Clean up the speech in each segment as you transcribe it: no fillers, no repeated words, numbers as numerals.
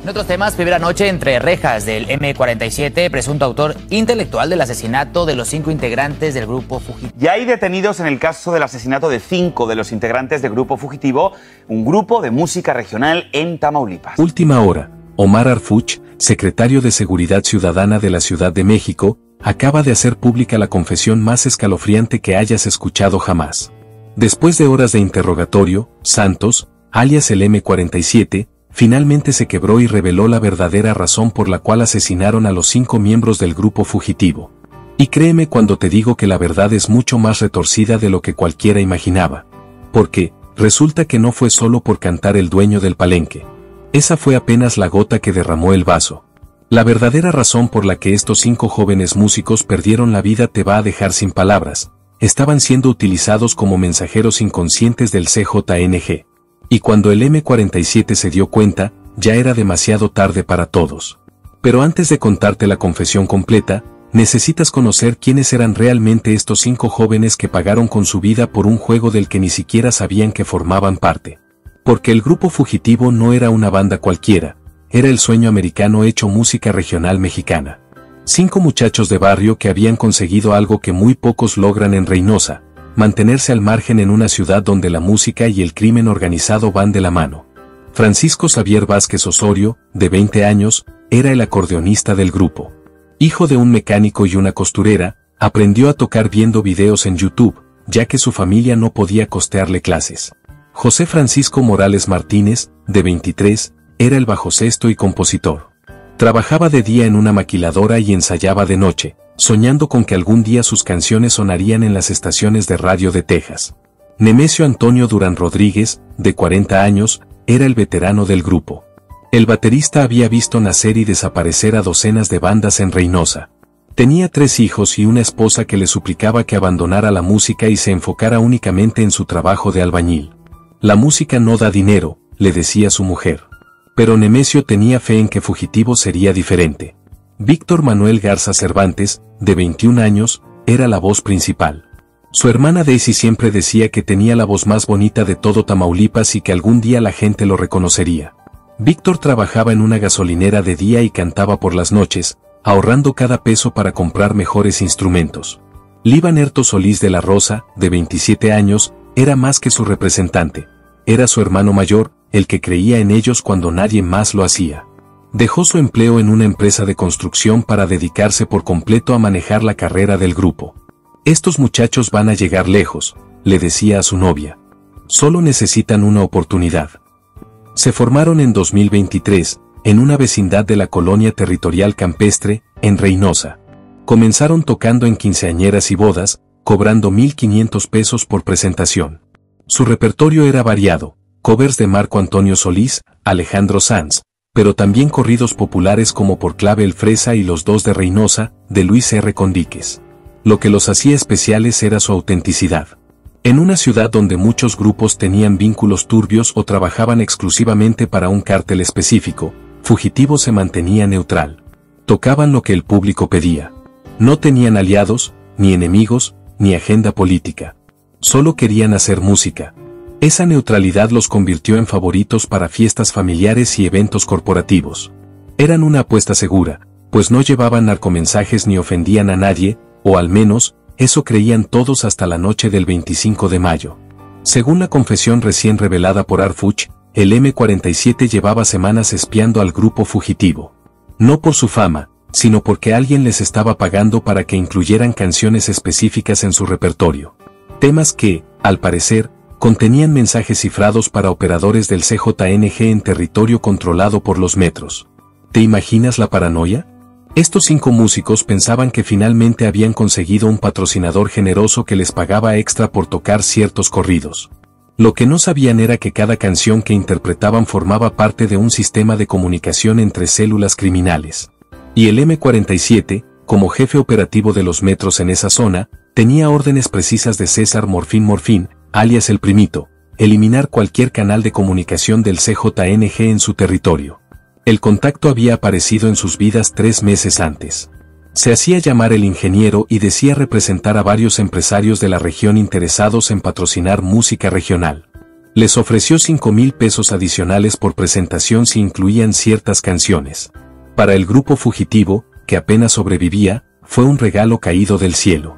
En otros temas, primera noche entre rejas del M47, presunto autor intelectual del asesinato de los 5 integrantes del grupo fugitivo. Ya hay detenidos en el caso del asesinato de 5 de los integrantes del grupo fugitivo, un grupo de música regional en Tamaulipas. Última hora. Omar Arfuch, secretario de Seguridad Ciudadana de la Ciudad de México, acaba de hacer pública la confesión más escalofriante que hayas escuchado jamás. Después de horas de interrogatorio, Santos, alias el M47, finalmente se quebró y reveló la verdadera razón por la cual asesinaron a los 5 miembros del grupo fugitivo. Y créeme cuando te digo que la verdad es mucho más retorcida de lo que cualquiera imaginaba. Porque, resulta que no fue solo por cantar el dueño del palenque. Esa fue apenas la gota que derramó el vaso. La verdadera razón por la que estos 5 jóvenes músicos perdieron la vida te va a dejar sin palabras. Estaban siendo utilizados como mensajeros inconscientes del CJNG. Y cuando el M47 se dio cuenta, ya era demasiado tarde para todos. Pero antes de contarte la confesión completa, necesitas conocer quiénes eran realmente estos 5 jóvenes que pagaron con su vida por un juego del que ni siquiera sabían que formaban parte. Porque el grupo fugitivo no era una banda cualquiera, era el sueño americano hecho música regional mexicana. 5 muchachos de barrio que habían conseguido algo que muy pocos logran en Reynosa: mantenerse al margen en una ciudad donde la música y el crimen organizado van de la mano. Francisco Xavier Vázquez Osorio, de 20 años, era el acordeonista del grupo. Hijo de un mecánico y una costurera, aprendió a tocar viendo videos en YouTube, ya que su familia no podía costearle clases. José Francisco Morales Martínez, de 23, era el bajosexto y compositor. Trabajaba de día en una maquiladora y ensayaba de noche, soñando con que algún día sus canciones sonarían en las estaciones de radio de Texas. Nemesio Antonio Durán Rodríguez, de 40 años, era el veterano del grupo. El baterista había visto nacer y desaparecer a docenas de bandas en Reynosa. Tenía 3 hijos y una esposa que le suplicaba que abandonara la música y se enfocara únicamente en su trabajo de albañil. La música no da dinero, le decía su mujer. Pero Nemesio tenía fe en que Fugitivo sería diferente. Víctor Manuel Garza Cervantes, de 21 años, era la voz principal. Su hermana Daisy siempre decía que tenía la voz más bonita de todo Tamaulipas y que algún día la gente lo reconocería. Víctor trabajaba en una gasolinera de día y cantaba por las noches, ahorrando cada peso para comprar mejores instrumentos. Líban Erto Solís de la Rosa, de 27 años, era más que su representante. Era su hermano mayor, el que creía en ellos cuando nadie más lo hacía. Dejó su empleo en una empresa de construcción para dedicarse por completo a manejar la carrera del grupo. Estos muchachos van a llegar lejos, le decía a su novia. Solo necesitan una oportunidad. Se formaron en 2023, en una vecindad de la colonia territorial campestre, en Reynosa. Comenzaron tocando en quinceañeras y bodas, cobrando 1,500 pesos por presentación. Su repertorio era variado, covers de Marco Antonio Solís, Alejandro Sanz, pero también corridos populares como Por Clave el Fresa y Los Dos de Reynosa, de Luis R. Condíquez. Lo que los hacía especiales era su autenticidad. En una ciudad donde muchos grupos tenían vínculos turbios o trabajaban exclusivamente para un cártel específico, Fugitivo se mantenía neutral. Tocaban lo que el público pedía. No tenían aliados, ni enemigos, ni agenda política. Solo querían hacer música. Esa neutralidad los convirtió en favoritos para fiestas familiares y eventos corporativos. Eran una apuesta segura, pues no llevaban narcomensajes ni ofendían a nadie, o al menos, eso creían todos hasta la noche del 25 de mayo. Según la confesión recién revelada por Arfuch, el M47 llevaba semanas espiando al grupo Fugitivo. No por su fama, sino porque alguien les estaba pagando para que incluyeran canciones específicas en su repertorio. Temas que, al parecer, contenían mensajes cifrados para operadores del CJNG en territorio controlado por los metros. ¿Te imaginas la paranoia? Estos 5 músicos pensaban que finalmente habían conseguido un patrocinador generoso que les pagaba extra por tocar ciertos corridos. Lo que no sabían era que cada canción que interpretaban formaba parte de un sistema de comunicación entre células criminales. Y el M47, como jefe operativo de los metros en esa zona, tenía órdenes precisas de César Morfín, alias El Primito, eliminar cualquier canal de comunicación del CJNG en su territorio. El contacto había aparecido en sus vidas 3 meses antes. Se hacía llamar el ingeniero y decía representar a varios empresarios de la región interesados en patrocinar música regional. Les ofreció 5,000 pesos adicionales por presentación si incluían ciertas canciones. Para el grupo fugitivo, que apenas sobrevivía, fue un regalo caído del cielo.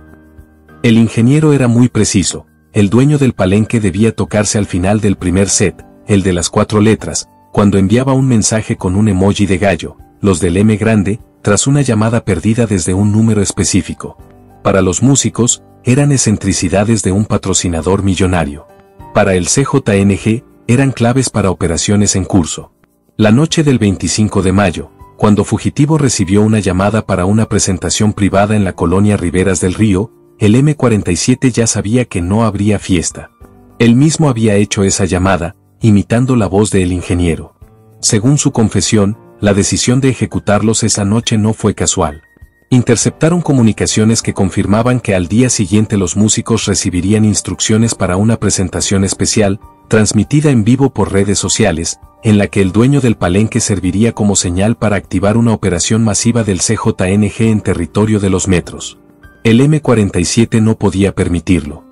El ingeniero era muy preciso. El dueño del palenque debía tocarse al final del primer set, el de las 4 letras, cuando enviaba un mensaje con un emoji de gallo, los del M grande, tras una llamada perdida desde un número específico. Para los músicos, eran excentricidades de un patrocinador millonario. Para el CJNG, eran claves para operaciones en curso. La noche del 25 de mayo, cuando Fugitivo recibió una llamada para una presentación privada en la colonia Riberas del Río, el M47 ya sabía que no habría fiesta. Él mismo había hecho esa llamada, imitando la voz del ingeniero. Según su confesión, la decisión de ejecutarlos esa noche no fue casual. Interceptaron comunicaciones que confirmaban que al día siguiente los músicos recibirían instrucciones para una presentación especial, transmitida en vivo por redes sociales, en la que el dueño del palenque serviría como señal para activar una operación masiva del CJNG en territorio de los metros. El M47 no podía permitirlo.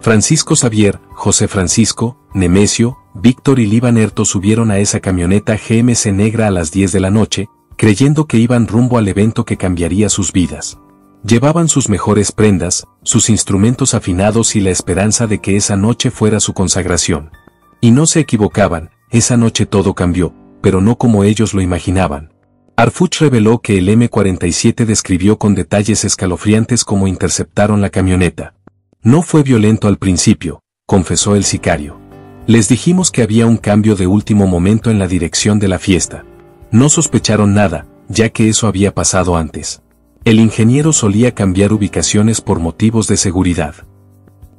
Francisco Xavier, José Francisco, Nemesio, Víctor y Libanerto subieron a esa camioneta GMC negra a las 10 de la noche, creyendo que iban rumbo al evento que cambiaría sus vidas. Llevaban sus mejores prendas, sus instrumentos afinados y la esperanza de que esa noche fuera su consagración. Y no se equivocaban, esa noche todo cambió, pero no como ellos lo imaginaban. Arfuch reveló que el M47 describió con detalles escalofriantes cómo interceptaron la camioneta. No fue violento al principio, confesó el sicario. Les dijimos que había un cambio de último momento en la dirección de la fiesta. No sospecharon nada, ya que eso había pasado antes. El ingeniero solía cambiar ubicaciones por motivos de seguridad.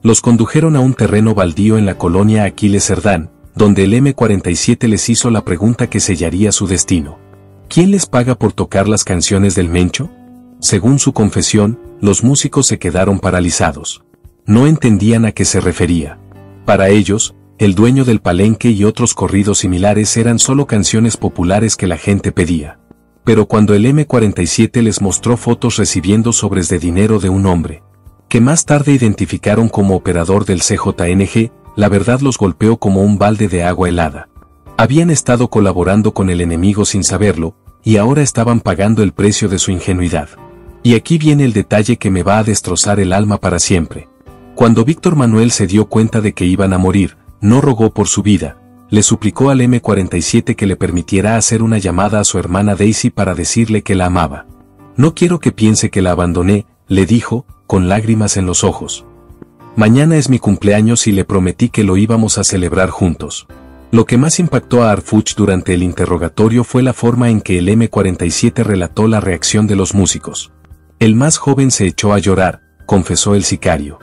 Los condujeron a un terreno baldío en la colonia Aquiles Cerdán, donde el M47 les hizo la pregunta que sellaría su destino. ¿Quién les paga por tocar las canciones del Mencho? Según su confesión, los músicos se quedaron paralizados. No entendían a qué se refería. Para ellos, el dueño del palenque y otros corridos similares eran solo canciones populares que la gente pedía. Pero cuando el M47 les mostró fotos recibiendo sobres de dinero de un hombre, que más tarde identificaron como operador del CJNG, la verdad los golpeó como un balde de agua helada. Habían estado colaborando con el enemigo sin saberlo, y ahora estaban pagando el precio de su ingenuidad. Y aquí viene el detalle que me va a destrozar el alma para siempre. Cuando Víctor Manuel se dio cuenta de que iban a morir, no rogó por su vida, le suplicó al M47 que le permitiera hacer una llamada a su hermana Daisy para decirle que la amaba. No quiero que piense que la abandoné, le dijo, con lágrimas en los ojos. Mañana es mi cumpleaños y le prometí que lo íbamos a celebrar juntos. Lo que más impactó a Arfuch durante el interrogatorio fue la forma en que el M47 relató la reacción de los músicos. El más joven se echó a llorar, confesó el sicario.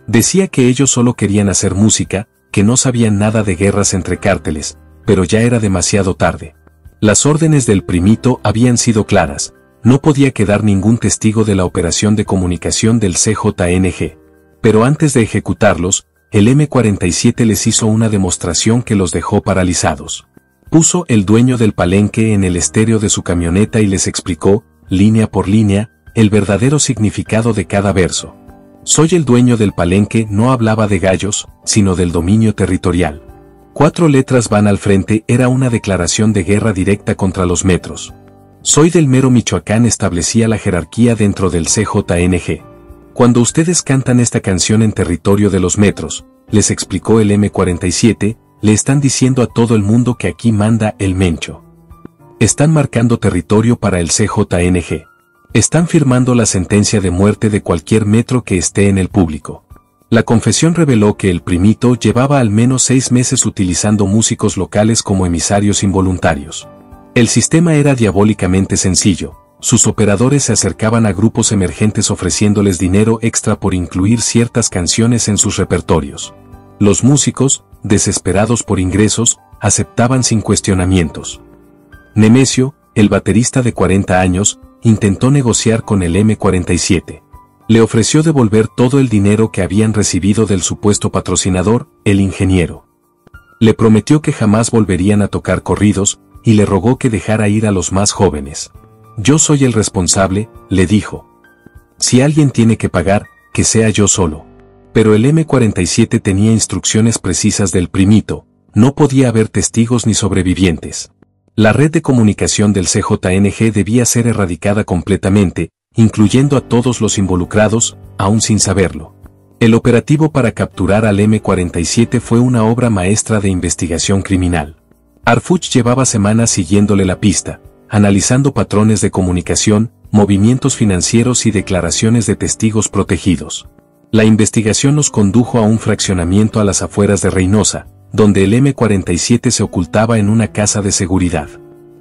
Decía que ellos solo querían hacer música, que no sabían nada de guerras entre cárteles, pero ya era demasiado tarde. Las órdenes del primito habían sido claras, no podía quedar ningún testigo de la operación de comunicación del CJNG. Pero antes de ejecutarlos, el M47 les hizo una demostración que los dejó paralizados. Puso el dueño del palenque en el estéreo de su camioneta y les explicó, línea por línea, el verdadero significado de cada verso. Soy el dueño del palenque no hablaba de gallos, sino del dominio territorial. 4 letras van al frente era una declaración de guerra directa contra los metros. Soy del mero Michoacán establecía la jerarquía dentro del CJNG. Cuando ustedes cantan esta canción en territorio de los metros, les explicó el M47, le están diciendo a todo el mundo que aquí manda el Mencho. Están marcando territorio para el CJNG. Están firmando la sentencia de muerte de cualquier metro que esté en el público. La confesión reveló que el primito llevaba al menos 6 meses utilizando músicos locales como emisarios involuntarios. El sistema era diabólicamente sencillo. Sus operadores se acercaban a grupos emergentes ofreciéndoles dinero extra por incluir ciertas canciones en sus repertorios. Los músicos, desesperados por ingresos, aceptaban sin cuestionamientos. Nemesio, el baterista de 40 años, intentó negociar con el M47. Le ofreció devolver todo el dinero que habían recibido del supuesto patrocinador, el ingeniero. Le prometió que jamás volverían a tocar corridos, y le rogó que dejara ir a los más jóvenes. Yo soy el responsable, le dijo. Si alguien tiene que pagar, que sea yo solo. Pero el M47 tenía instrucciones precisas del primito, no podía haber testigos ni sobrevivientes. La red de comunicación del CJNG debía ser erradicada completamente, incluyendo a todos los involucrados, aún sin saberlo. El operativo para capturar al M47 fue una obra maestra de investigación criminal. Harfuch llevaba semanas siguiéndole la pista, analizando patrones de comunicación, movimientos financieros y declaraciones de testigos protegidos. La investigación nos condujo a un fraccionamiento a las afueras de Reynosa, donde el M47 se ocultaba en una casa de seguridad.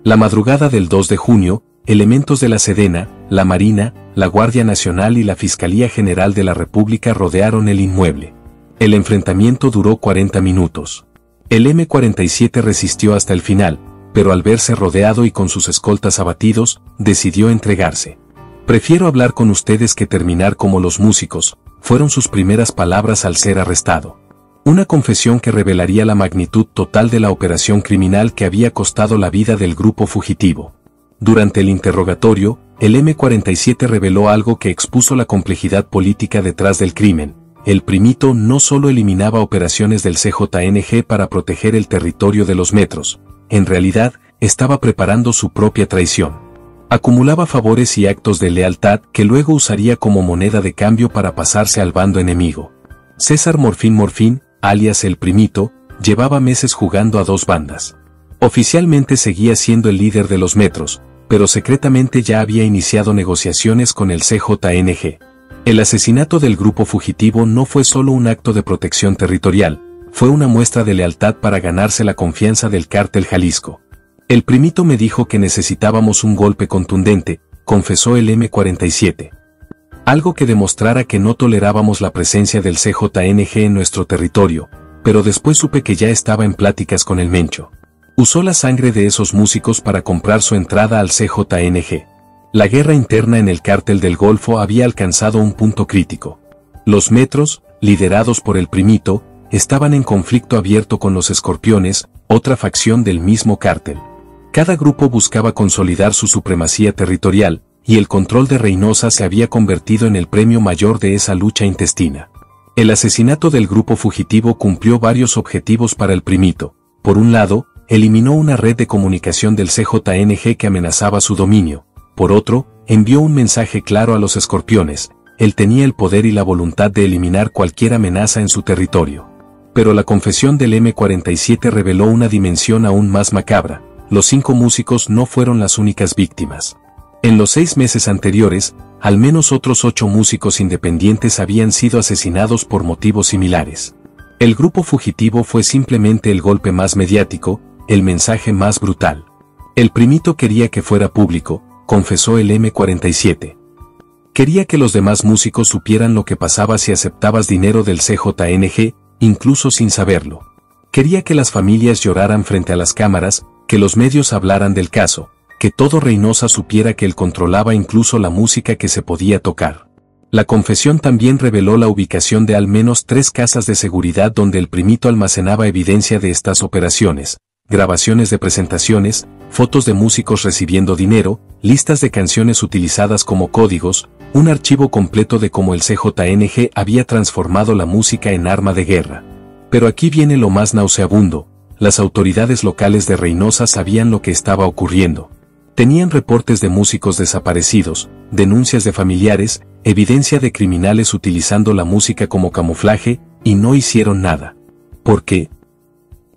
La madrugada del 2 de junio, elementos de la Sedena, la Marina, la Guardia Nacional y la Fiscalía General de la República rodearon el inmueble. El enfrentamiento duró 40 minutos. El M47 resistió hasta el final, pero al verse rodeado y con sus escoltas abatidos, decidió entregarse. «Prefiero hablar con ustedes que terminar como los músicos», fueron sus primeras palabras al ser arrestado. Una confesión que revelaría la magnitud total de la operación criminal que había costado la vida del grupo fugitivo. Durante el interrogatorio, el M47 reveló algo que expuso la complejidad política detrás del crimen. El primito no solo eliminaba operaciones del CJNG para proteger el territorio de los metros, en realidad, estaba preparando su propia traición. Acumulaba favores y actos de lealtad que luego usaría como moneda de cambio para pasarse al bando enemigo. César Morfín, alias El Primito, llevaba meses jugando a dos bandas. Oficialmente seguía siendo el líder de los metros, pero secretamente ya había iniciado negociaciones con el CJNG. El asesinato del grupo fugitivo no fue solo un acto de protección territorial, fue una muestra de lealtad para ganarse la confianza del cártel Jalisco. El Primito me dijo que necesitábamos un golpe contundente, confesó el M47. Algo que demostrara que no tolerábamos la presencia del CJNG en nuestro territorio, pero después supe que ya estaba en pláticas con el Mencho. Usó la sangre de esos músicos para comprar su entrada al CJNG. La guerra interna en el cártel del Golfo había alcanzado un punto crítico. Los metros, liderados por el Primito, estaban en conflicto abierto con los Escorpiones, otra facción del mismo cártel. Cada grupo buscaba consolidar su supremacía territorial, y el control de Reynosa se había convertido en el premio mayor de esa lucha intestina. El asesinato del grupo fugitivo cumplió varios objetivos para el Primito. Por un lado, eliminó una red de comunicación del CJNG que amenazaba su dominio. Por otro, envió un mensaje claro a los Escorpiones: él tenía el poder y la voluntad de eliminar cualquier amenaza en su territorio. Pero la confesión del M47 reveló una dimensión aún más macabra. Los 5 músicos no fueron las únicas víctimas. En los 6 meses anteriores, al menos otros 8 músicos independientes habían sido asesinados por motivos similares. El grupo fugitivo fue simplemente el golpe más mediático, el mensaje más brutal. El Primito quería que fuera público, confesó el M47. Quería que los demás músicos supieran lo que pasaba si aceptabas dinero del CJNG, incluso sin saberlo. Quería que las familias lloraran frente a las cámaras, que los medios hablaran del caso, que todo Reynosa supiera que él controlaba incluso la música que se podía tocar. La confesión también reveló la ubicación de al menos 3 casas de seguridad donde el Primito almacenaba evidencia de estas operaciones, grabaciones de presentaciones, fotos de músicos recibiendo dinero, listas de canciones utilizadas como códigos, un archivo completo de cómo el CJNG había transformado la música en arma de guerra. Pero aquí viene lo más nauseabundo: las autoridades locales de Reynosa sabían lo que estaba ocurriendo. Tenían reportes de músicos desaparecidos, denuncias de familiares, evidencia de criminales utilizando la música como camuflaje, y no hicieron nada. ¿Por qué?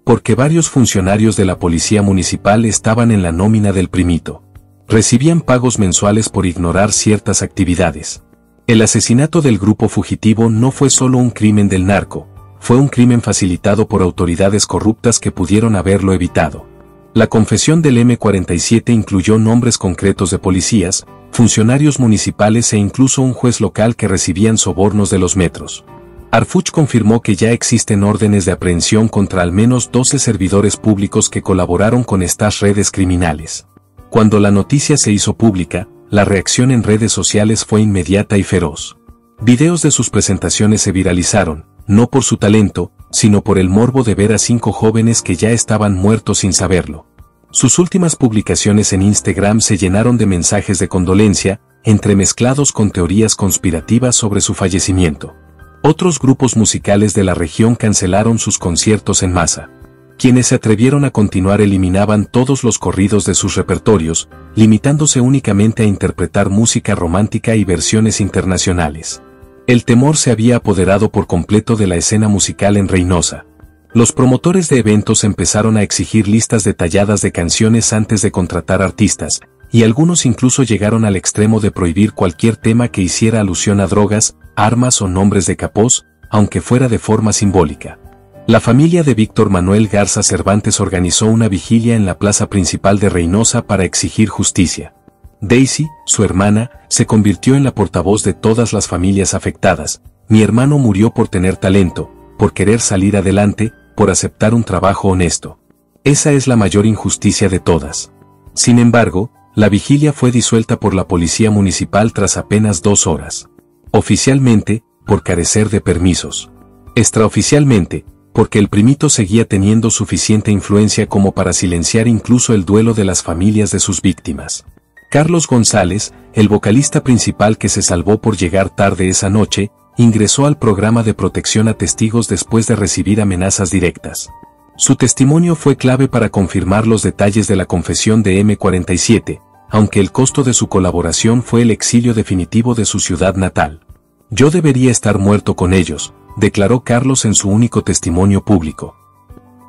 Porque varios funcionarios de la policía municipal estaban en la nómina del Primito. Recibían pagos mensuales por ignorar ciertas actividades. El asesinato del grupo fugitivo no fue solo un crimen del narco, fue un crimen facilitado por autoridades corruptas que pudieron haberlo evitado. La confesión del M47 incluyó nombres concretos de policías, funcionarios municipales e incluso un juez local que recibían sobornos de los metros. Harfuch confirmó que ya existen órdenes de aprehensión contra al menos 12 servidores públicos que colaboraron con estas redes criminales. Cuando la noticia se hizo pública, la reacción en redes sociales fue inmediata y feroz. Videos de sus presentaciones se viralizaron, no por su talento, sino por el morbo de ver a 5 jóvenes que ya estaban muertos sin saberlo. Sus últimas publicaciones en Instagram se llenaron de mensajes de condolencia, entremezclados con teorías conspirativas sobre su fallecimiento. Otros grupos musicales de la región cancelaron sus conciertos en masa. Quienes se atrevieron a continuar eliminaban todos los corridos de sus repertorios, limitándose únicamente a interpretar música romántica y versiones internacionales. El temor se había apoderado por completo de la escena musical en Reynosa. Los promotores de eventos empezaron a exigir listas detalladas de canciones antes de contratar artistas, y algunos incluso llegaron al extremo de prohibir cualquier tema que hiciera alusión a drogas, armas o nombres de capós, aunque fuera de forma simbólica. La familia de Víctor Manuel Garza Cervantes organizó una vigilia en la plaza principal de Reynosa para exigir justicia. Daisy, su hermana, se convirtió en la portavoz de todas las familias afectadas. Mi hermano murió por tener talento, por querer salir adelante, por aceptar un trabajo honesto. Esa es la mayor injusticia de todas. Sin embargo, la vigilia fue disuelta por la policía municipal tras apenas 2 horas. Oficialmente, por carecer de permisos. Extraoficialmente, porque el primito seguía teniendo suficiente influencia como para silenciar incluso el duelo de las familias de sus víctimas. Carlos González, el vocalista principal que se salvó por llegar tarde esa noche, ingresó al programa de protección a testigos después de recibir amenazas directas. Su testimonio fue clave para confirmar los detalles de la confesión de M47, aunque el costo de su colaboración fue el exilio definitivo de su ciudad natal. Yo debería estar muerto con ellos, declaró Carlos en su único testimonio público.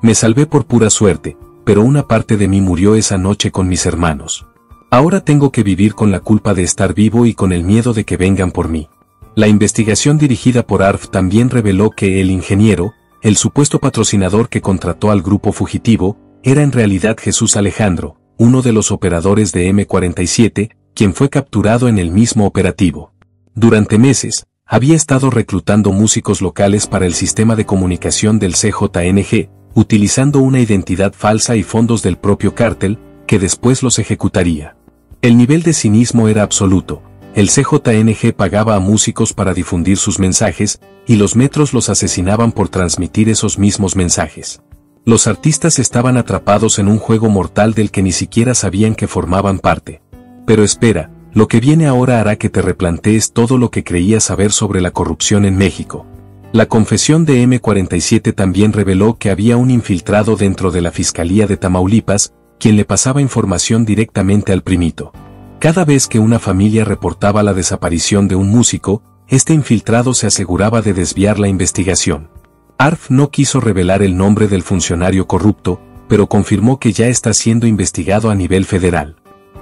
Me salvé por pura suerte, pero una parte de mí murió esa noche con mis hermanos. Ahora tengo que vivir con la culpa de estar vivo y con el miedo de que vengan por mí. La investigación dirigida por ARF también reveló que el ingeniero, el supuesto patrocinador que contrató al grupo fugitivo, era en realidad Jesús Alejandro, uno de los operadores de M47, quien fue capturado en el mismo operativo. Durante meses, había estado reclutando músicos locales para el sistema de comunicación del CJNG, utilizando una identidad falsa y fondos del propio cártel, que después los ejecutaría. El nivel de cinismo era absoluto. El CJNG pagaba a músicos para difundir sus mensajes, y los metros los asesinaban por transmitir esos mismos mensajes. Los artistas estaban atrapados en un juego mortal del que ni siquiera sabían que formaban parte. Pero espera, lo que viene ahora hará que te replantees todo lo que creías saber sobre la corrupción en México. La confesión de M47 también reveló que había un infiltrado dentro de la Fiscalía de Tamaulipas, quien le pasaba información directamente al primito. Cada vez que una familia reportaba la desaparición de un músico, este infiltrado se aseguraba de desviar la investigación. ARF no quiso revelar el nombre del funcionario corrupto, pero confirmó que ya está siendo investigado a nivel federal.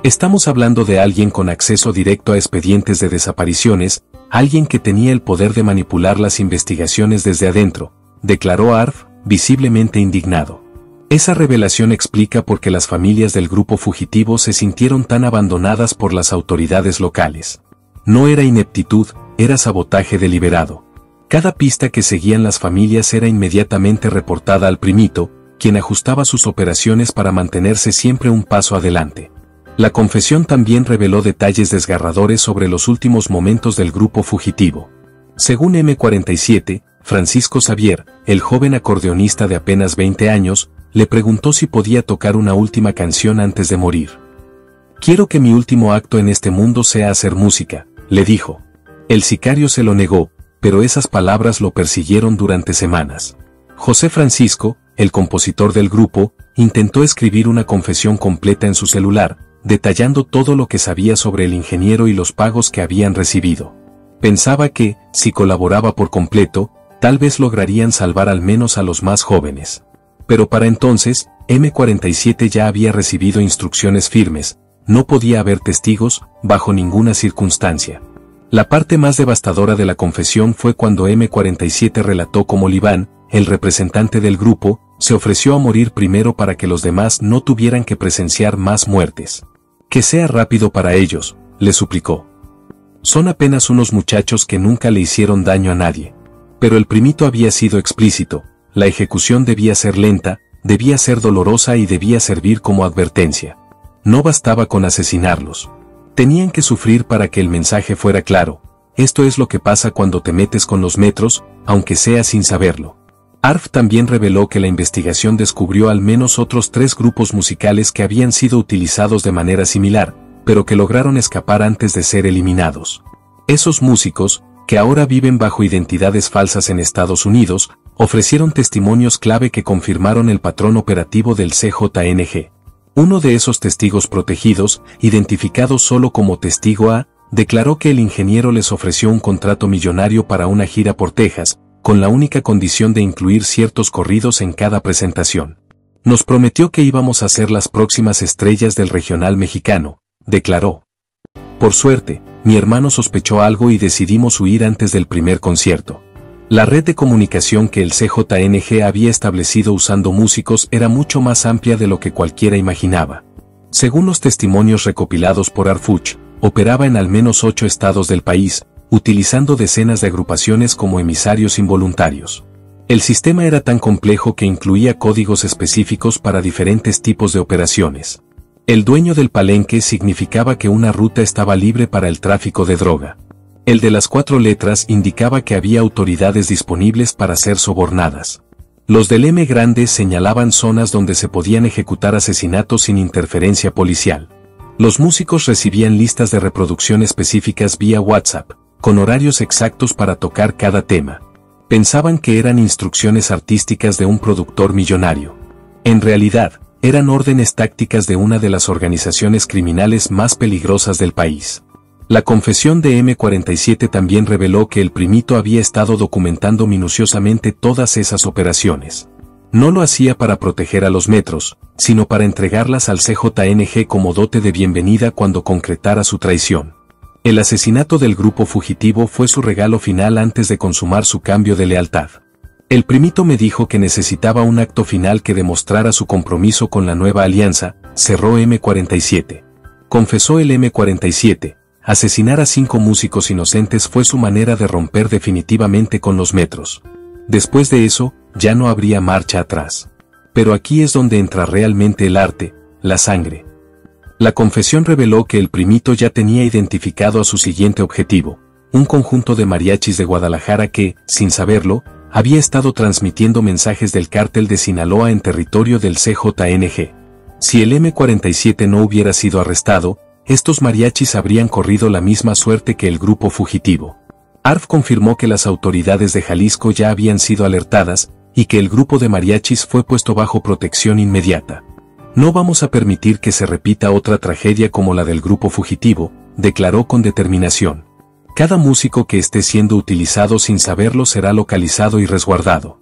Estamos hablando de alguien con acceso directo a expedientes de desapariciones, alguien que tenía el poder de manipular las investigaciones desde adentro, declaró ARF, visiblemente indignado. Esa revelación explica por qué las familias del grupo fugitivo se sintieron tan abandonadas por las autoridades locales. No era ineptitud, era sabotaje deliberado. Cada pista que seguían las familias era inmediatamente reportada al primito, quien ajustaba sus operaciones para mantenerse siempre un paso adelante. La confesión también reveló detalles desgarradores sobre los últimos momentos del grupo fugitivo. Según M47, Francisco Xavier, el joven acordeonista de apenas 20 años, le preguntó si podía tocar una última canción antes de morir. «Quiero que mi último acto en este mundo sea hacer música», le dijo. El sicario se lo negó, pero esas palabras lo persiguieron durante semanas. José Francisco, el compositor del grupo, intentó escribir una confesión completa en su celular, detallando todo lo que sabía sobre el ingeniero y los pagos que habían recibido. Pensaba que, si colaboraba por completo, tal vez lograrían salvar al menos a los más jóvenes. Pero para entonces, M47 ya había recibido instrucciones firmes, no podía haber testigos, bajo ninguna circunstancia. La parte más devastadora de la confesión fue cuando M47 relató cómo Liván, el representante del grupo, se ofreció a morir primero para que los demás no tuvieran que presenciar más muertes. «Que sea rápido para ellos», le suplicó. «Son apenas unos muchachos que nunca le hicieron daño a nadie». Pero el primito había sido explícito, la ejecución debía ser lenta, debía ser dolorosa y debía servir como advertencia. No bastaba con asesinarlos. Tenían que sufrir para que el mensaje fuera claro. Esto es lo que pasa cuando te metes con los metros, aunque sea sin saberlo. ARF también reveló que la investigación descubrió al menos otros 3 grupos musicales que habían sido utilizados de manera similar, pero que lograron escapar antes de ser eliminados. Esos músicos, que ahora viven bajo identidades falsas en Estados Unidos, ofrecieron testimonios clave que confirmaron el patrón operativo del CJNG. Uno de esos testigos protegidos, identificado solo como testigo A, declaró que el ingeniero les ofreció un contrato millonario para una gira por Texas, con la única condición de incluir ciertos corridos en cada presentación. Nos prometió que íbamos a ser las próximas estrellas del regional mexicano, declaró. Por suerte, mi hermano sospechó algo y decidimos huir antes del primer concierto. La red de comunicación que el CJNG había establecido usando músicos era mucho más amplia de lo que cualquiera imaginaba. Según los testimonios recopilados por Arfuch, operaba en al menos 8 estados del país, utilizando decenas de agrupaciones como emisarios involuntarios. El sistema era tan complejo que incluía códigos específicos para diferentes tipos de operaciones. El dueño del palenque significaba que una ruta estaba libre para el tráfico de droga. El de las 4 letras indicaba que había autoridades disponibles para ser sobornadas. Los del M grande señalaban zonas donde se podían ejecutar asesinatos sin interferencia policial. Los músicos recibían listas de reproducción específicas vía WhatsApp, con horarios exactos para tocar cada tema. Pensaban que eran instrucciones artísticas de un productor millonario. En realidad, eran órdenes tácticas de una de las organizaciones criminales más peligrosas del país. La confesión de M47 también reveló que el primito había estado documentando minuciosamente todas esas operaciones. No lo hacía para proteger a los metros, sino para entregarlas al CJNG como dote de bienvenida cuando concretara su traición. El asesinato del grupo fugitivo fue su regalo final antes de consumar su cambio de lealtad. El primito me dijo que necesitaba un acto final que demostrara su compromiso con la nueva alianza, cerró M47. Confesó el M47. Asesinar a 5 músicos inocentes fue su manera de romper definitivamente con los metros. Después de eso, ya no habría marcha atrás. Pero aquí es donde entra realmente el arte, la sangre. La confesión reveló que el primito ya tenía identificado a su siguiente objetivo, un conjunto de mariachis de Guadalajara que, sin saberlo, había estado transmitiendo mensajes del cártel de Sinaloa en territorio del CJNG. Si el M47 no hubiera sido arrestado, estos mariachis habrían corrido la misma suerte que el grupo fugitivo. ARF confirmó que las autoridades de Jalisco ya habían sido alertadas y que el grupo de mariachis fue puesto bajo protección inmediata. No vamos a permitir que se repita otra tragedia como la del grupo fugitivo, declaró con determinación. Cada músico que esté siendo utilizado sin saberlo será localizado y resguardado.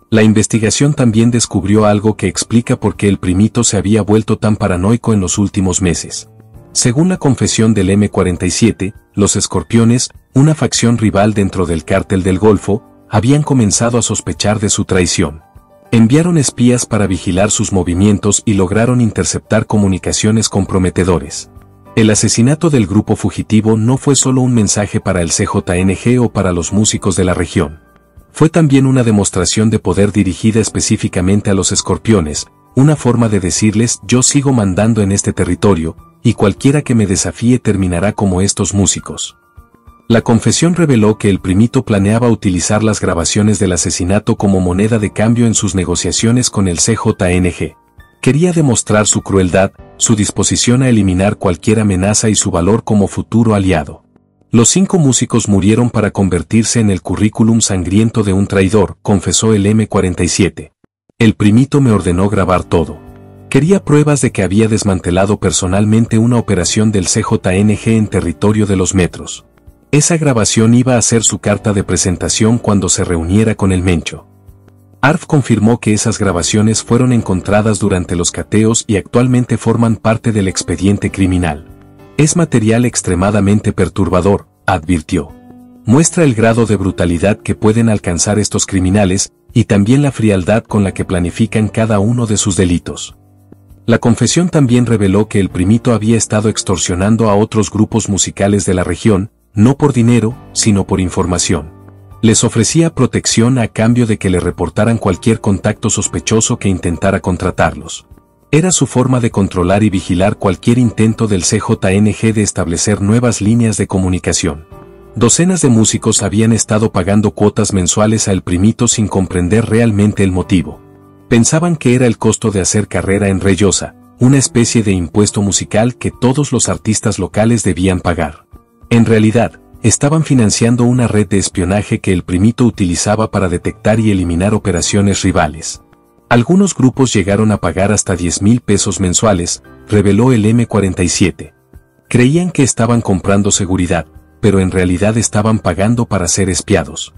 La investigación también descubrió algo que explica por qué el primito se había vuelto tan paranoico en los últimos meses. Según la confesión del M47, los Escorpiones, una facción rival dentro del cártel del Golfo, habían comenzado a sospechar de su traición. Enviaron espías para vigilar sus movimientos y lograron interceptar comunicaciones comprometedores. El asesinato del grupo fugitivo no fue solo un mensaje para el CJNG o para los músicos de la región. Fue también una demostración de poder dirigida específicamente a los Escorpiones, una forma de decirles yo sigo mandando en este territorio, y cualquiera que me desafíe terminará como estos músicos. La confesión reveló que el primito planeaba utilizar las grabaciones del asesinato como moneda de cambio en sus negociaciones con el CJNG. Quería demostrar su crueldad, su disposición a eliminar cualquier amenaza y su valor como futuro aliado. Los 5 músicos murieron para convertirse en el currículum sangriento de un traidor, confesó el M47. El primito me ordenó grabar todo. Quería pruebas de que había desmantelado personalmente una operación del CJNG en territorio de los metros. Esa grabación iba a ser su carta de presentación cuando se reuniera con el Mencho. ARF confirmó que esas grabaciones fueron encontradas durante los cateos y actualmente forman parte del expediente criminal. Es material extremadamente perturbador, advirtió. Muestra el grado de brutalidad que pueden alcanzar estos criminales, y también la frialdad con la que planifican cada uno de sus delitos. La confesión también reveló que el primito había estado extorsionando a otros grupos musicales de la región, no por dinero, sino por información. Les ofrecía protección a cambio de que le reportaran cualquier contacto sospechoso que intentara contratarlos. Era su forma de controlar y vigilar cualquier intento del CJNG de establecer nuevas líneas de comunicación. Docenas de músicos habían estado pagando cuotas mensuales a El Primito sin comprender realmente el motivo. Pensaban que era el costo de hacer carrera en Reyosa, una especie de impuesto musical que todos los artistas locales debían pagar. En realidad, estaban financiando una red de espionaje que el primito utilizaba para detectar y eliminar operaciones rivales. Algunos grupos llegaron a pagar hasta 10,000 pesos mensuales, reveló el M47. Creían que estaban comprando seguridad, pero en realidad estaban pagando para ser espiados.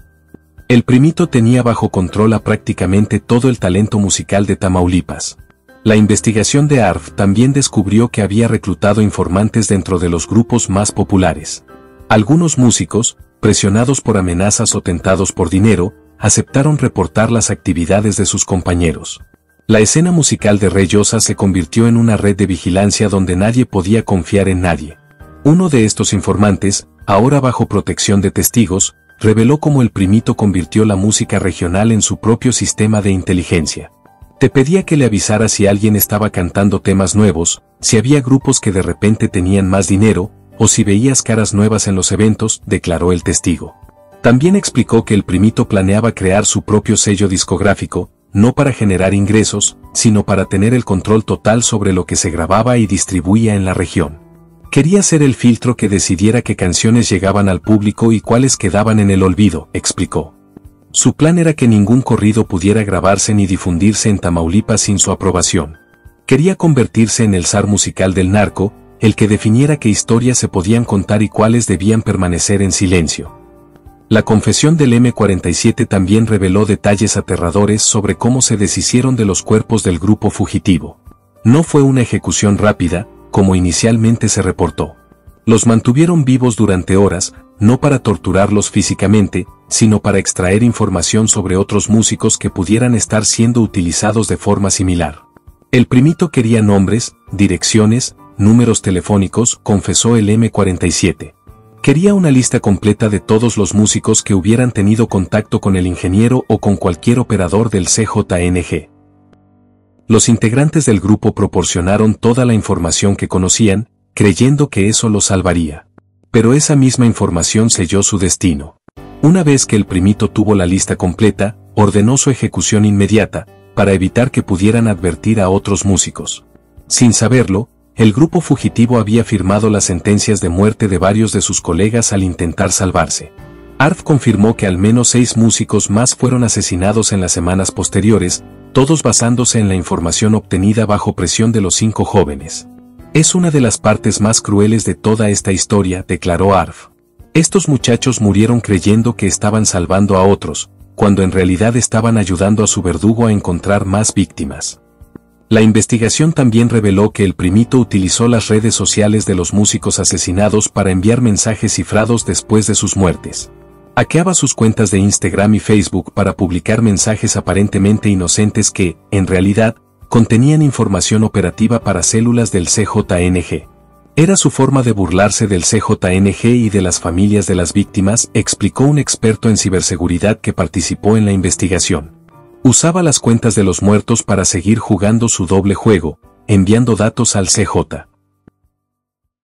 El primito tenía bajo control a prácticamente todo el talento musical de Tamaulipas. La investigación de ARF también descubrió que había reclutado informantes dentro de los grupos más populares. Algunos músicos, presionados por amenazas o tentados por dinero, aceptaron reportar las actividades de sus compañeros. La escena musical de Rey Llosa se convirtió en una red de vigilancia donde nadie podía confiar en nadie. Uno de estos informantes, ahora bajo protección de testigos, reveló cómo el primito convirtió la música regional en su propio sistema de inteligencia. Te pedía que le avisara si alguien estaba cantando temas nuevos, si había grupos que de repente tenían más dinero, o si veías caras nuevas en los eventos, declaró el testigo. También explicó que el primito planeaba crear su propio sello discográfico, no para generar ingresos, sino para tener el control total sobre lo que se grababa y distribuía en la región. Quería ser el filtro que decidiera qué canciones llegaban al público y cuáles quedaban en el olvido, explicó. Su plan era que ningún corrido pudiera grabarse ni difundirse en Tamaulipas sin su aprobación. Quería convertirse en el zar musical del narco, el que definiera qué historias se podían contar y cuáles debían permanecer en silencio. La confesión del M47 también reveló detalles aterradores sobre cómo se deshicieron de los cuerpos del grupo fugitivo. No fue una ejecución rápida, como inicialmente se reportó. Los mantuvieron vivos durante horas, no para torturarlos físicamente, sino para extraer información sobre otros músicos que pudieran estar siendo utilizados de forma similar. El primito quería nombres, direcciones, números telefónicos, confesó el M47. Quería una lista completa de todos los músicos que hubieran tenido contacto con el ingeniero o con cualquier operador del CJNG. Los integrantes del grupo proporcionaron toda la información que conocían, creyendo que eso los salvaría. Pero esa misma información selló su destino. Una vez que el primito tuvo la lista completa, ordenó su ejecución inmediata, para evitar que pudieran advertir a otros músicos. Sin saberlo, el grupo fugitivo había firmado las sentencias de muerte de varios de sus colegas al intentar salvarse. ARF confirmó que al menos 6 músicos más fueron asesinados en las semanas posteriores, todos basándose en la información obtenida bajo presión de los 5 jóvenes. Es una de las partes más crueles de toda esta historia, declaró ARF. Estos muchachos murieron creyendo que estaban salvando a otros, cuando en realidad estaban ayudando a su verdugo a encontrar más víctimas. La investigación también reveló que el primito utilizó las redes sociales de los músicos asesinados para enviar mensajes cifrados después de sus muertes. Hackeaba sus cuentas de Instagram y Facebook para publicar mensajes aparentemente inocentes que, en realidad, contenían información operativa para células del CJNG. Era su forma de burlarse del CJNG y de las familias de las víctimas, explicó un experto en ciberseguridad que participó en la investigación. Usaba las cuentas de los muertos para seguir jugando su doble juego, enviando datos al CJ.